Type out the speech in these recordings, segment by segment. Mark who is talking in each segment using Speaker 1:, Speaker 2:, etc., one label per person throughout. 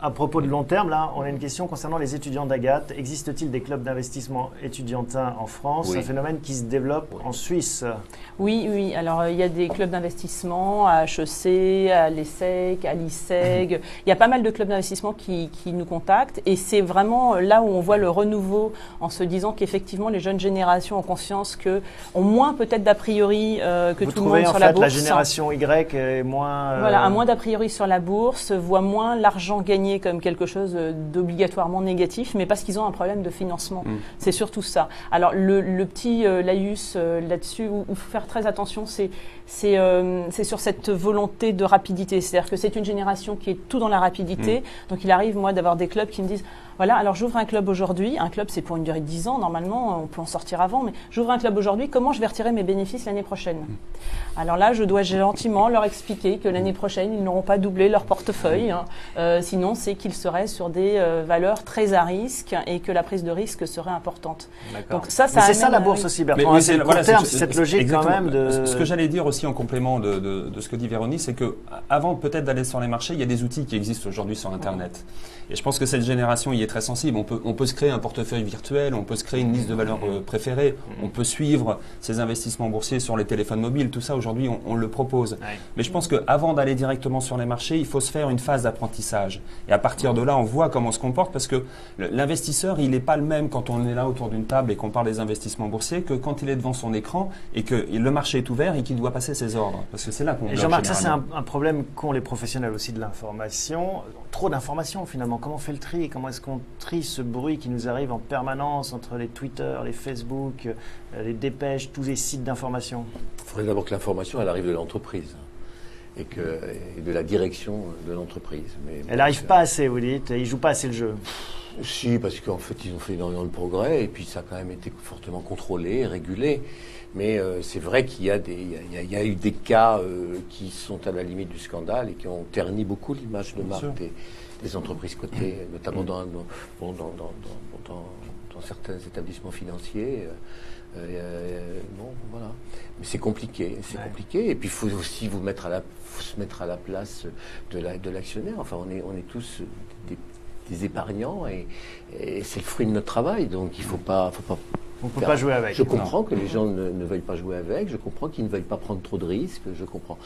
Speaker 1: À propos de long terme, là, on a une question concernant les étudiants d'Agathe. Existe-t-il des clubs d'investissement étudiantins en France?
Speaker 2: Oui.
Speaker 1: Un phénomène qui se développe en Suisse.
Speaker 3: Oui. Alors, il y a des clubs d'investissement à HEC, à l'ESSEC, à l'ISEG. Il y a pas mal de clubs d'investissement qui nous contactent. Et c'est vraiment là où on voit le renouveau en se disant qu'effectivement, les jeunes générations ont conscience ont moins peut-être d'a priori que
Speaker 1: Vous
Speaker 3: tout le monde sur
Speaker 1: en
Speaker 3: la
Speaker 1: fait,
Speaker 3: bourse.
Speaker 1: la génération Y est moins...
Speaker 3: Voilà, a moins d'a priori sur la bourse, voit moins l'argent gagné comme quelque chose d'obligatoirement négatif, mais parce qu'ils ont un problème de financement. C'est surtout ça. Alors le petit laïus là-dessus, où il faut faire très attention, c'est sur cette volonté de rapidité. C'est-à-dire que c'est une génération qui est tout dans la rapidité. Donc il arrive, moi, d'avoir des clubs qui me disent voilà, alors j'ouvre un club aujourd'hui. Un club, c'est pour une durée de 10 ans. Normalement, on peut en sortir avant. Mais j'ouvre un club aujourd'hui. Comment je vais retirer mes bénéfices l'année prochaine? Alors là, je dois gentiment leur expliquer que l'année prochaine, ils n'auront pas doublé leur portefeuille. Sinon, c'est qu'ils seraient sur des valeurs très à risque et que la prise de risque serait importante. Donc ça
Speaker 1: c'est ça la bourse aussi, Bertrand. C'est le court terme, cette logique
Speaker 4: exactement.
Speaker 1: quand même de...
Speaker 4: Ce que j'allais dire aussi en complément de ce que dit Véronique, c'est que avant peut-être d'aller sur les marchés, il y a des outils qui existent aujourd'hui sur Internet. Et je pense que cette génération y est très sensible. On peut se créer un portefeuille virtuel, on peut se créer une liste de valeurs préférées, on peut suivre ses investissements boursiers sur les téléphones mobiles. Tout ça, aujourd'hui, on le propose. Ouais. Mais je pense qu'avant d'aller directement sur les marchés, il faut se faire une phase d'apprentissage. Et à partir de là, on voit comment on se comporte parce que l'investisseur, il n'est pas le même quand on est là autour d'une table et qu'on parle des investissements boursiers que quand il est devant son écran et que le marché est ouvert et qu'il doit passer ses ordres. Parce que c'est là qu'on bloque.
Speaker 1: Jean-Marc, ça c'est un problème qu'ont les professionnels aussi de l'information. Trop d'informations finalement. Comment on fait le tri? Comment est-ce qu'on trie ce bruit qui nous arrive en permanence entre les Twitter, les Facebook, les dépêches, tous les sites d'information?
Speaker 2: Il faudrait d'abord que l'information, elle arrive de l'entreprise et de la direction de l'entreprise. Mais
Speaker 1: elle n'arrive pas assez, vous dites? Ils ne jouent pas assez le jeu?
Speaker 2: Si, parce qu'en fait, ils ont fait énormément de progrès et puis ça a quand même été fortement contrôlé, régulé. Mais c'est vrai qu'il y a eu des cas qui sont à la limite du scandale et qui ont terni beaucoup l'image de marque des entreprises cotées, notamment dans certains établissements financiers. Bon, voilà. Mais c'est compliqué, compliqué. Et puis il faut aussi se mettre à la place de l'actionnaire. Enfin, on est tous des épargnants et c'est le fruit de notre travail. Donc il faut pas.
Speaker 1: On ne peut pas jouer avec.
Speaker 2: Je comprends que les gens ne veuillent pas jouer avec. Je comprends qu'ils ne veuillent pas prendre trop de risques. Je comprends.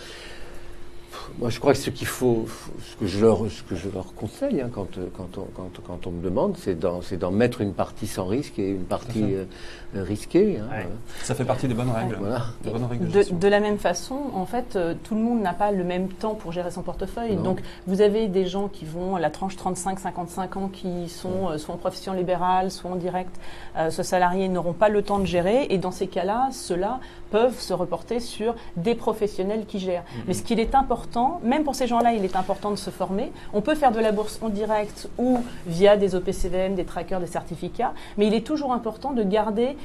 Speaker 2: Moi, je crois que ce que je leur conseille quand on me demande, c'est d'en mettre une partie sans risque et une partie risquée.
Speaker 4: Ça fait partie des bonnes règles.
Speaker 2: Voilà.
Speaker 3: De la même façon, en fait, tout le monde n'a pas le même temps pour gérer son portefeuille.
Speaker 2: Non.
Speaker 3: Donc, vous avez des gens qui vont à la tranche 35-55 ans, qui sont soit en profession libérale, soit en direct, soit salariés, n'auront pas le temps de gérer. Et dans ces cas-là, ceux-là peuvent se reporter sur des professionnels qui gèrent. Mais ce qu'il est important, même pour ces gens-là, il est important de se former. On peut faire de la bourse en direct ou via des OPCVM, des trackers, des certificats, mais il est toujours important de garder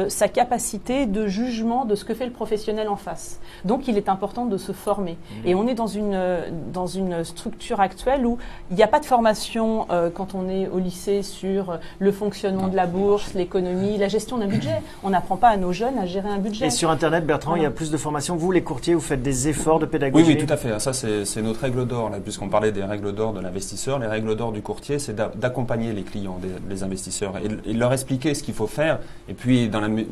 Speaker 3: sa capacité de jugement de ce que fait le professionnel en face. Donc, il est important de se former. Et on est dans une structure actuelle où il n'y a pas de formation quand on est au lycée sur le fonctionnement de la bourse, l'économie, la gestion d'un budget. On n'apprend pas à nos jeunes à gérer un budget.
Speaker 1: Et sur Internet, Bertrand, il y a plus de formation. Vous, les courtiers, vous faites des efforts de pédagogie?
Speaker 4: Oui, tout à fait. Ça, c'est notre règle d'or. Puisqu'on parlait des règles d'or de l'investisseur, les règles d'or du courtier, c'est d'accompagner les clients, les investisseurs, et leur expliquer ce qu'il faut faire. Et puis,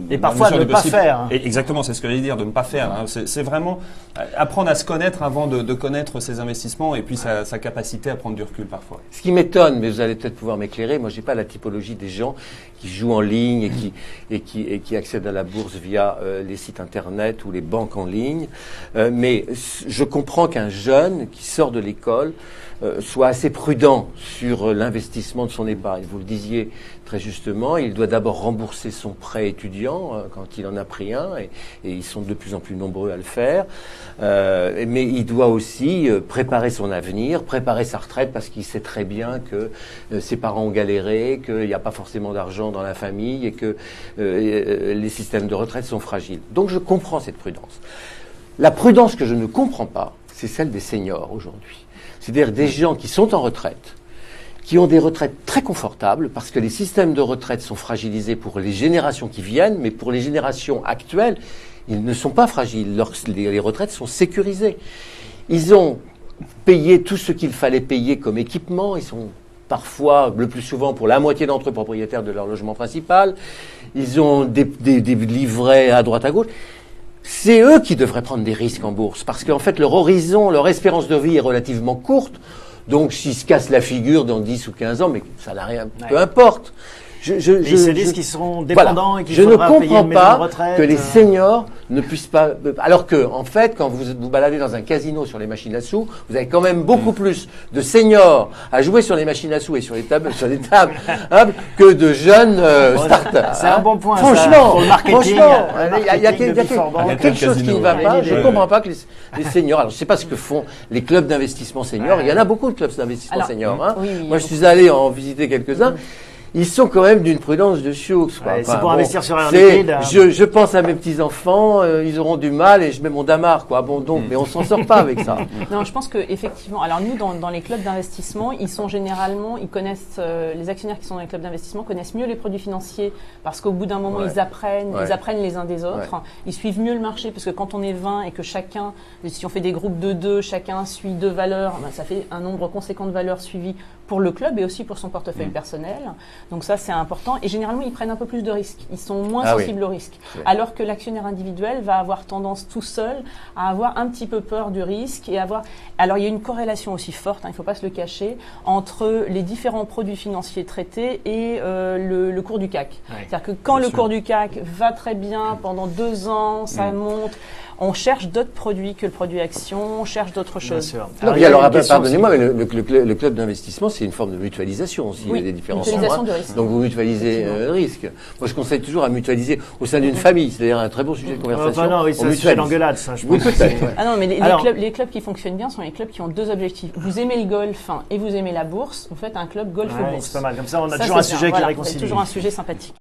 Speaker 1: et parfois de ne pas faire.
Speaker 4: Exactement, c'est ce que j'allais dire, de ne pas faire. C'est vraiment apprendre à se connaître avant de connaître ses investissements et puis sa capacité à prendre du recul parfois.
Speaker 2: Ce qui m'étonne, mais vous allez peut-être pouvoir m'éclairer, moi j'ai pas la typologie des gens qui jouent en ligne et qui accèdent à la bourse via les sites internet ou les banques en ligne, mais je comprends qu'un jeune qui sort de l'école soit assez prudent sur l'investissement de son épargne. Vous le disiez très justement, il doit d'abord rembourser son prêt étudiant quand il en a pris un, et ils sont de plus en plus nombreux à le faire. Mais il doit aussi préparer son avenir, préparer sa retraite, parce qu'il sait très bien que ses parents ont galéré, qu'il n'y a pas forcément d'argent dans la famille et que les systèmes de retraite sont fragiles. Donc je comprends cette prudence. La prudence que je ne comprends pas, c'est celle des seniors aujourd'hui. C'est-à-dire des gens qui sont en retraite, qui ont des retraites très confortables, parce que les systèmes de retraite sont fragilisés pour les générations qui viennent, mais pour les générations actuelles, ils ne sont pas fragiles. Les retraites sont sécurisées. Ils ont payé tout ce qu'il fallait payer comme équipement. Ils sont parfois, le plus souvent, pour la moitié d'entre eux, propriétaires de leur logement principal. Ils ont des livrets à droite à gauche. C'est eux qui devraient prendre des risques en bourse, parce qu'en fait, leur horizon, leur espérance de vie est relativement courte. Donc, s'ils se cassent la figure dans 10 ou 15 ans, mais ça n'a rien, peu importe.
Speaker 1: Ils se disent qu'ils seront dépendants et qu'il faudra payer une maison de retraite.
Speaker 2: Que les seniors ne puissent pas... Alors que, en fait, quand vous vous baladez dans un casino sur les machines à sous, vous avez quand même beaucoup plus de seniors à jouer sur les machines à sous et sur les tables, que de jeunes start-up.
Speaker 1: C'est un bon point.
Speaker 2: Franchement,
Speaker 1: pour le marketing,
Speaker 2: il y a quelque chose qui ne va pas. Je ne comprends pas que les seniors... Alors, je ne sais pas ce que font les clubs d'investissement seniors. Il y en a beaucoup de clubs d'investissement seniors. Hein.
Speaker 3: Oui,
Speaker 2: moi, je suis allé en visiter quelques-uns. Ils sont quand même d'une prudence de sioux.
Speaker 1: C'est pour investir sur un liquide.
Speaker 2: Je pense à mes petits-enfants, ils auront du mal et je mets mon damar, quoi. Bon, donc, mais on s'en sort pas avec ça.
Speaker 3: Non, je pense que effectivement. Alors nous, dans les clubs d'investissement, ils connaissent les actionnaires qui sont dans les clubs d'investissement connaissent mieux les produits financiers parce qu'au bout d'un moment, ils apprennent les uns des autres. Ouais. Ils suivent mieux le marché parce que quand on est 20 et que chacun, si on fait des groupes de 2, chacun suit 2 valeurs, ça fait un nombre conséquent de valeurs suivies pour le club et aussi pour son portefeuille personnel. Donc ça, c'est important. Et généralement, ils prennent un peu plus de risques. Ils sont moins sensibles au risque. Alors que l'actionnaire individuel va avoir tendance tout seul à avoir un petit peu peur du risque et avoir... Alors, il y a une corrélation aussi forte, il ne faut pas se le cacher, entre les différents produits financiers traités et le cours du CAC. Ouais. C'est-à-dire que quand le cours du CAC va très bien, pendant 2 ans, ça monte... On cherche d'autres produits que le produit action, on cherche d'autres choses.
Speaker 2: Alors, pardonnez-moi, mais le club d'investissement, c'est une forme de mutualisation aussi. Il y a des différences.
Speaker 3: Mutualisation du risque.
Speaker 2: Donc, vous mutualisez le risque. Moi, je conseille toujours à mutualiser au sein d'une famille. C'est d'ailleurs un très bon sujet de conversation.
Speaker 1: Non, oui, c'est l'engueulade, ça, je pense.
Speaker 2: Oui, peut-être.
Speaker 3: Ah non, mais les clubs qui fonctionnent bien sont les clubs qui ont 2 objectifs. Vous aimez le golf et vous aimez la bourse, vous faites un club golf-bourse.
Speaker 1: C'est pas mal. Comme ça, on a toujours un sujet qui réconcilie.
Speaker 3: C'est toujours un sujet sympathique.